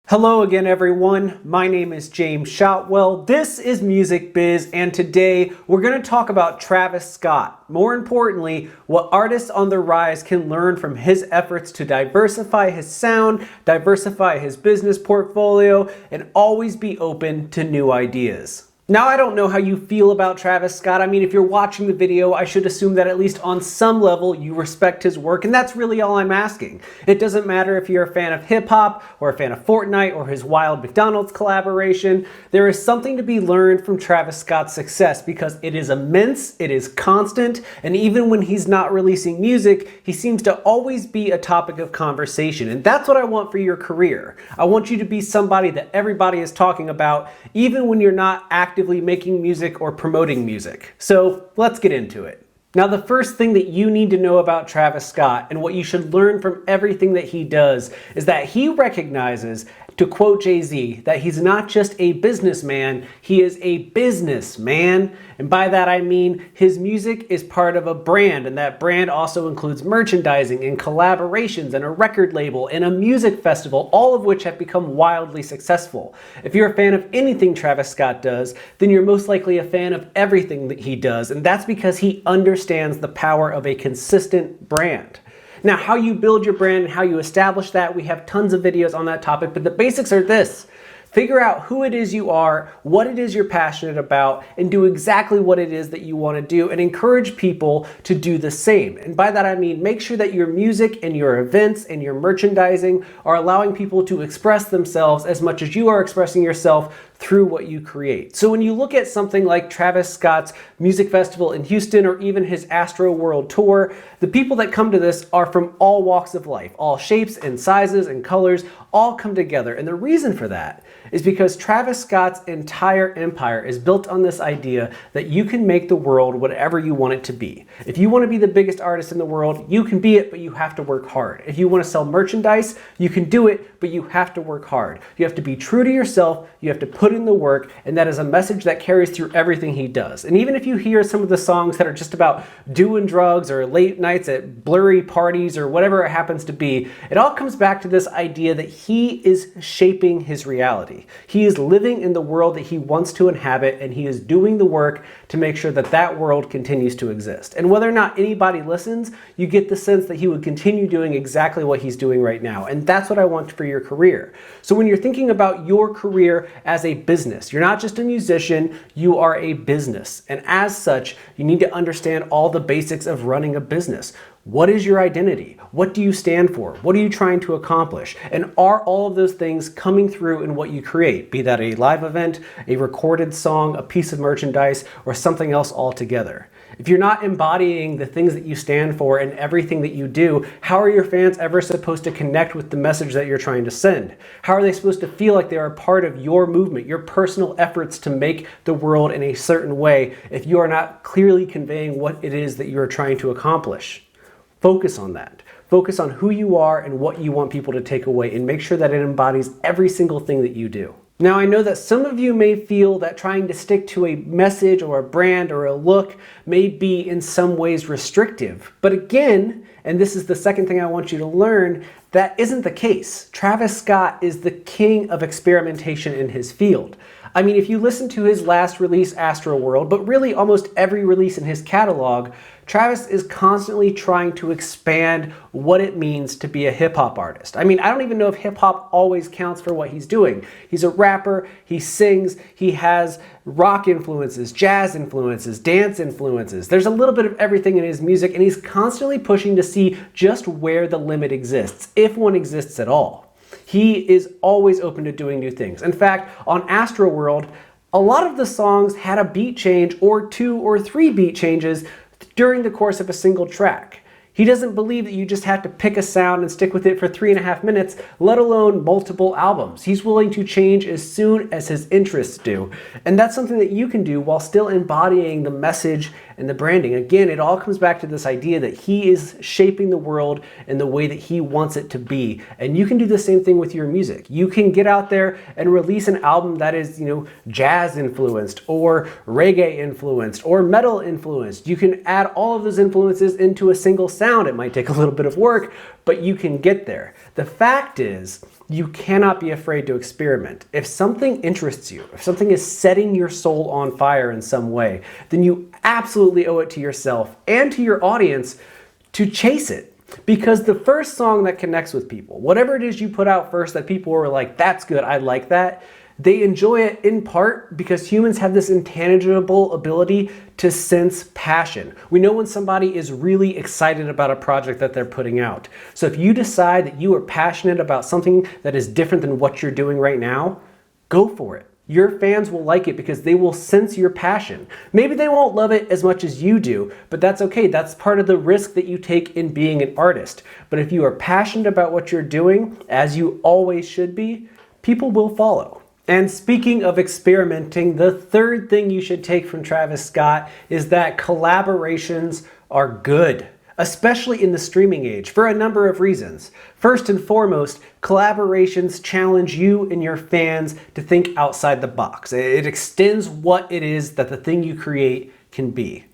Hello again everyone, my name is James Shotwell, this is Music Biz, and today we're going to talk about Travis Scott. More importantly, what artists on the rise can learn from his efforts to diversify his sound, diversify his business portfolio, and always be open to new ideas. Now, I don't know how you feel about Travis Scott. I mean, if you're watching the video, I should assume that at least on some level you respect his work, and that's really all I'm asking. It doesn't matter if you're a fan of hip-hop, or a fan of Fortnite, or his wild McDonald's collaboration. There is something to be learned from Travis Scott's success because it is immense, it is constant, and even when he's not releasing music, he seems to always be a topic of conversation. And that's what I want for your career. I want you to be somebody that everybody is talking about, even when you're not actively making music or promoting music. So let's get into it. Now, the first thing that you need to know about Travis Scott and what you should learn from everything that he does is that he recognizes, to quote Jay-Z, that he's not just a businessman, he is a businessman. And by that I mean his music is part of a brand, and that brand also includes merchandising and collaborations and a record label and a music festival, all of which have become wildly successful. If you're a fan of anything Travis Scott does, then you're most likely a fan of everything that he does, and that's because he understands the power of a consistent brand. Now, how you build your brand and how you establish that, we have tons of videos on that topic, but the basics are this. Figure out who it is you are, what it is you're passionate about, and do exactly what it is that you want to do, and encourage people to do the same. And by that I mean make sure that your music and your events and your merchandising are allowing people to express themselves as much as you are expressing yourself through what you create. So when you look at something like Travis Scott's music festival in Houston or even his Astro World tour, the people that come to this are from all walks of life, all shapes and sizes and colors, all come together. And the reason for that is because Travis Scott's entire empire is built on this idea that you can make the world whatever you want it to be. If you want to be the biggest artist in the world, you can be it, but you have to work hard. If you want to sell merchandise, you can do it, but you have to work hard. You have to be true to yourself, you have to put in the work, and that is a message that carries through everything he does. And even if you hear some of the songs that are just about doing drugs or late nights at blurry parties or whatever it happens to be, it all comes back to this idea that he is shaping his reality. He is living in the world that he wants to inhabit, and he is doing the work to make sure that that world continues to exist. And whether or not anybody listens, you get the sense that he would continue doing exactly what he's doing right now. And that's what I want for your career. So when you're thinking about your career as a business, you're not just a musician, you are a business. And as such, you need to understand all the basics of running a business. What is your identity? What do you stand for? What are you trying to accomplish? And are all of those things coming through in what you create? Be that a live event, a recorded song, a piece of merchandise, or something else altogether. If you're not embodying the things that you stand for in everything that you do, how are your fans ever supposed to connect with the message that you're trying to send? How are they supposed to feel like they are a part of your movement, your personal efforts to make the world in a certain way if you are not clearly conveying what it is that you are trying to accomplish? Focus on that. Focus on who you are and what you want people to take away, and make sure that it embodies every single thing that you do. Now, I know that some of you may feel that trying to stick to a message or a brand or a look may be in some ways restrictive. But again, and this is the second thing I want you to learn, that isn't the case. Travis Scott is the king of experimentation in his field. I mean, if you listen to his last release, Astro World, but really almost every release in his catalog, Travis is constantly trying to expand what it means to be a hip-hop artist. I mean, I don't even know if hip-hop always counts for what he's doing. He's a rapper, he sings, he has rock influences, jazz influences, dance influences. There's a little bit of everything in his music, and he's constantly pushing to see just where the limit exists, if one exists at all. He is always open to doing new things. In fact, on Astro World, a lot of the songs had a beat change or 2 or 3 beat changes during the course of a single track. He doesn't believe that you just have to pick a sound and stick with it for 3.5 minutes, let alone multiple albums. He's willing to change as soon as his interests do. And that's something that you can do while still embodying the message and the branding. Again, it all comes back to this idea that he is shaping the world in the way that he wants it to be. And you can do the same thing with your music. You can get out there and release an album that is, jazz influenced or reggae influenced or metal influenced. You can add all of those influences into a single sound. It might take a little bit of work, but you can get there. The fact is you cannot be afraid to experiment. If something interests you, if something is setting your soul on fire in some way, then you absolutely owe it to yourself and to your audience to chase it. Because the first song that connects with people, whatever it is you put out first that people were like, that's good, I like that, they enjoy it in part because humans have this intangible ability to sense passion. We know when somebody is really excited about a project that they're putting out. So if you decide that you are passionate about something that is different than what you're doing right now, go for it. Your fans will like it because they will sense your passion. Maybe they won't love it as much as you do, but that's okay. That's part of the risk that you take in being an artist. But if you are passionate about what you're doing, as you always should be, people will follow. And speaking of experimenting, the third thing you should take from Travis Scott is that collaborations are good, especially in the streaming age, for a number of reasons. First and foremost, collaborations challenge you and your fans to think outside the box. It extends what it is that the thing you create can be.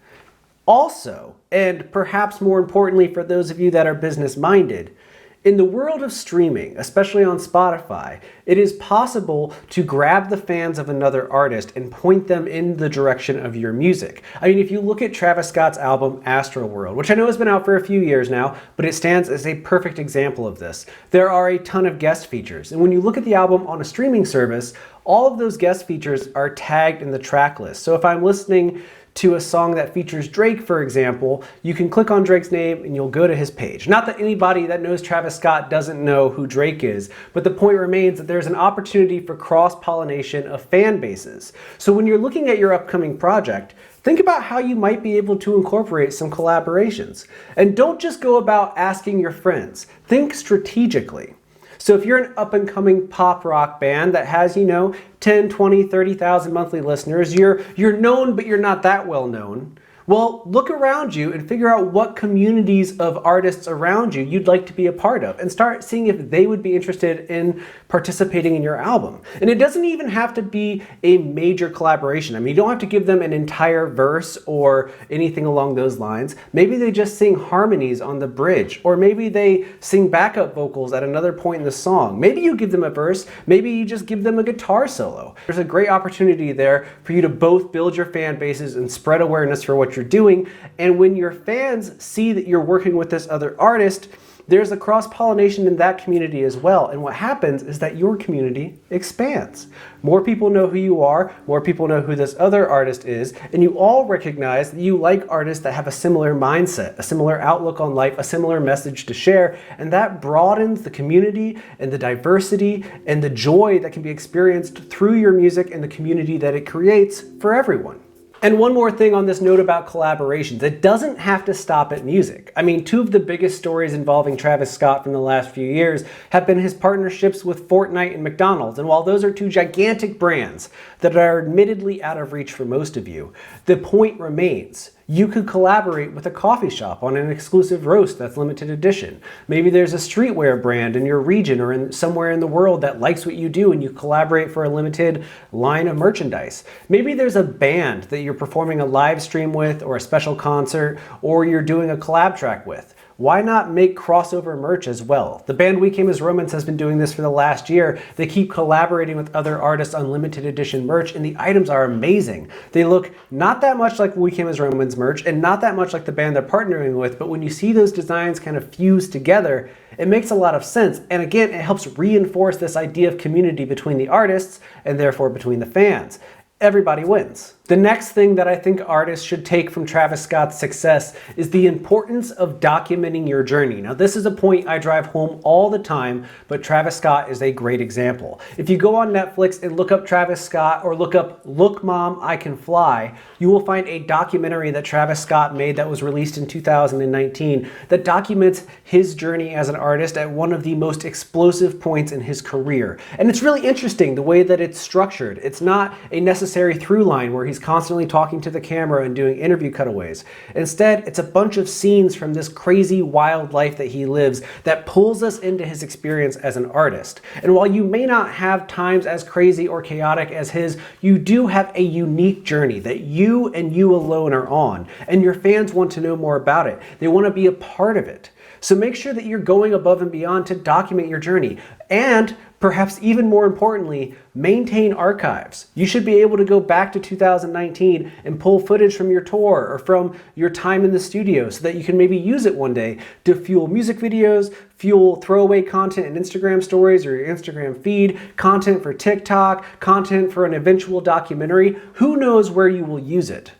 Also, and perhaps more importantly for those of you that are business-minded, in the world of streaming, especially on Spotify, it is possible to grab the fans of another artist and point them in the direction of your music. I mean, if you look at Travis Scott's album Astroworld, which I know has been out for a few years now, but it stands as a perfect example of this. There are a ton of guest features, and when you look at the album on a streaming service, all of those guest features are tagged in the track list. So if I'm listening to a song that features Drake, for example, you can click on Drake's name and you'll go to his page. Not that anybody that knows Travis Scott doesn't know who Drake is, but the point remains that there's an opportunity for cross-pollination of fan bases. So when you're looking at your upcoming project, think about how you might be able to incorporate some collaborations. And don't just go about asking your friends. Think strategically. So if you're an up-and-coming pop rock band that has, 10, 20, 30,000 monthly listeners, you're known but you're not that well known, well, look around you and figure out what communities of artists around you you'd like to be a part of and start seeing if they would be interested in participating in your album. And it doesn't even have to be a major collaboration. I mean, you don't have to give them an entire verse or anything along those lines. Maybe they just sing harmonies on the bridge, or maybe they sing backup vocals at another point in the song. Maybe you give them a verse, maybe you just give them a guitar solo. There's a great opportunity there for you to both build your fan bases and spread awareness for what you're doing. And when your fans see that you're working with this other artist, there's a cross-pollination in that community as well. And what happens is that your community expands. More people know who you are, more people know who this other artist is, and you all recognize that you like artists that have a similar mindset, a similar outlook on life, a similar message to share, and that broadens the community and the diversity and the joy that can be experienced through your music and the community that it creates for everyone. And one more thing on this note about collaborations. It doesn't have to stop at music. I mean, two of the biggest stories involving Travis Scott from the last few years have been his partnerships with Fortnite and McDonald's. And while those are two gigantic brands that are admittedly out of reach for most of you, the point remains. You could collaborate with a coffee shop on an exclusive roast that's limited edition. Maybe there's a streetwear brand in your region or somewhere in the world that likes what you do and you collaborate for a limited line of merchandise. Maybe there's a band that you're performing a live stream with or a special concert or you're doing a collab track with. Why not make crossover merch as well? The band We Came as Romans has been doing this for the last year. They keep collaborating with other artists on limited edition merch, and the items are amazing. They look not that much like We Came as Romans merch and not that much like the band they're partnering with, but when you see those designs kind of fuse together, it makes a lot of sense. And again, it helps reinforce this idea of community between the artists and therefore between the fans. Everybody wins. The next thing that I think artists should take from Travis Scott's success is the importance of documenting your journey. Now, this is a point I drive home all the time, but Travis Scott is a great example. If you go on Netflix and look up Travis Scott or look up Look Mom, I Can Fly, you will find a documentary that Travis Scott made that was released in 2019 that documents his journey as an artist at one of the most explosive points in his career. And it's really interesting the way that it's structured. It's not a necessary through line where he's constantly talking to the camera and doing interview cutaways. Instead, it's a bunch of scenes from this crazy, wild life that he lives that pulls us into his experience as an artist. And while you may not have times as crazy or chaotic as his, you do have a unique journey that you and you alone are on. And your fans want to know more about it. They want to be a part of it. So make sure that you're going above and beyond to document your journey. And perhaps even more importantly, maintain archives. You should be able to go back to 2019 and pull footage from your tour or from your time in the studio so that you can maybe use it one day to fuel music videos, fuel throwaway content in Instagram stories or your Instagram feed, content for TikTok, content for an eventual documentary. Who knows where you will use it?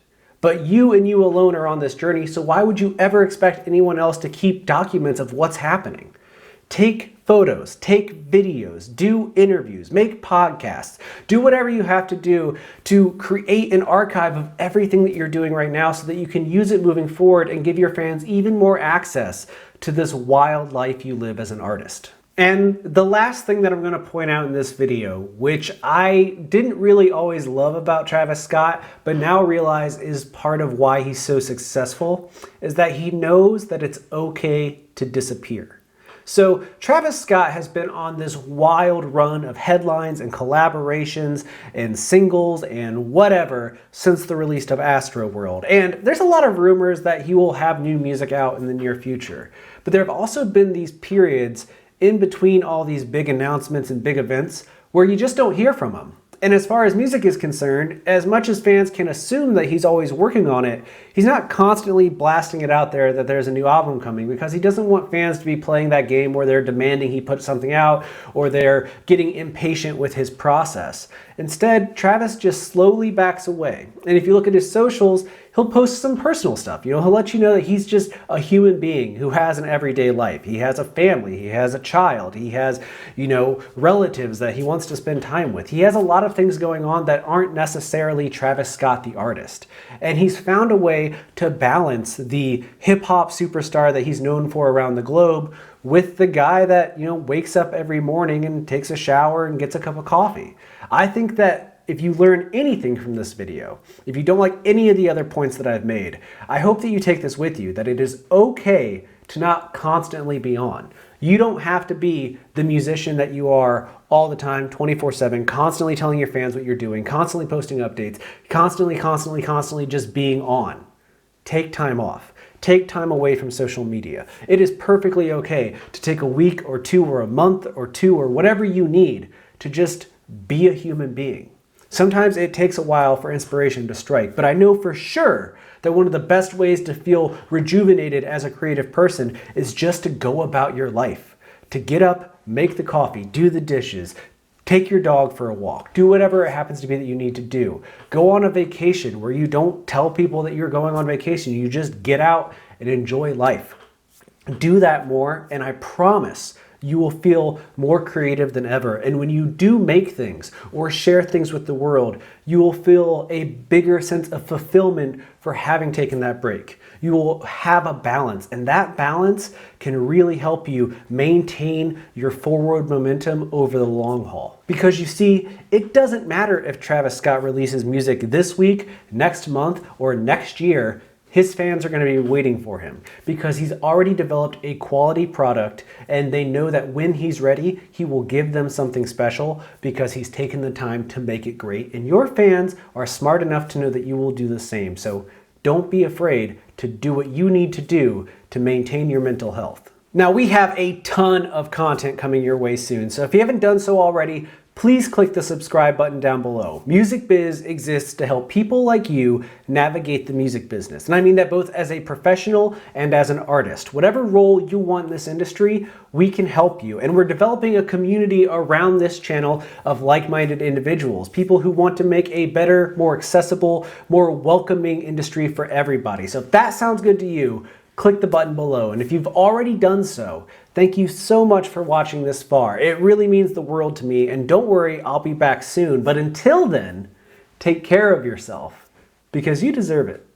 But you and you alone are on this journey, so why would you ever expect anyone else to keep documents of what's happening? Take photos, take videos, do interviews, make podcasts, do whatever you have to do to create an archive of everything that you're doing right now so that you can use it moving forward and give your fans even more access to this wild life you live as an artist. And the last thing that I'm going to point out in this video, which I didn't really always love about Travis Scott, but now realize is part of why he's so successful, is that he knows that it's okay to disappear. So Travis Scott has been on this wild run of headlines and collaborations and singles and whatever since the release of Astroworld. And there's a lot of rumors that he will have new music out in the near future. But there have also been these periods in between all these big announcements and big events where you just don't hear from him. And as far as music is concerned, as much as fans can assume that he's always working on it, he's not constantly blasting it out there that there's a new album coming because he doesn't want fans to be playing that game where they're demanding he put something out or they're getting impatient with his process. Instead, Travis just slowly backs away. And if you look at his socials, he'll post some personal stuff. He'll let you know that he's just a human being who has an everyday life. He has a family, he has a child, he has, relatives that he wants to spend time with. He has a lot of things going on that aren't necessarily Travis Scott the artist. And he's found a way to balance the hip-hop superstar that he's known for around the globe with the guy that, wakes up every morning and takes a shower and gets a cup of coffee. I think that if you learn anything from this video, if you don't like any of the other points that I've made, I hope that you take this with you, that it is okay to not constantly be on. You don't have to be the musician that you are all the time, 24/7, constantly telling your fans what you're doing, constantly posting updates, constantly just being on. Take time off. Take time away from social media. It is perfectly okay to take a week or two or a month or two or whatever you need to just be a human being. Sometimes it takes a while for inspiration to strike, but I know for sure that one of the best ways to feel rejuvenated as a creative person is just to go about your life. To get up, make the coffee, do the dishes, take your dog for a walk, do whatever it happens to be that you need to do. Go on a vacation where you don't tell people that you're going on vacation, you just get out and enjoy life. Do that more, and I promise you will feel more creative than ever. And when you do make things or share things with the world, you will feel a bigger sense of fulfillment for having taken that break. You will have a balance, and that balance can really help you maintain your forward momentum over the long haul. Because you see, it doesn't matter if Travis Scott releases music this week, next month, or next year. His fans are going to be waiting for him because he's already developed a quality product, and they know that when he's ready, he will give them something special because he's taken the time to make it great. And your fans are smart enough to know that you will do the same. So don't be afraid to do what you need to do to maintain your mental health. Now, we have a ton of content coming your way soon. So if you haven't done so already, please click the subscribe button down below. Music Biz exists to help people like you navigate the music business. And I mean that both as a professional and as an artist. Whatever role you want in this industry, we can help you. And we're developing a community around this channel of like-minded individuals, people who want to make a better, more accessible, more welcoming industry for everybody. So if that sounds good to you, click the button below. And if you've already done so, thank you so much for watching this far. It really means the world to me. And don't worry, I'll be back soon. But until then, take care of yourself because you deserve it.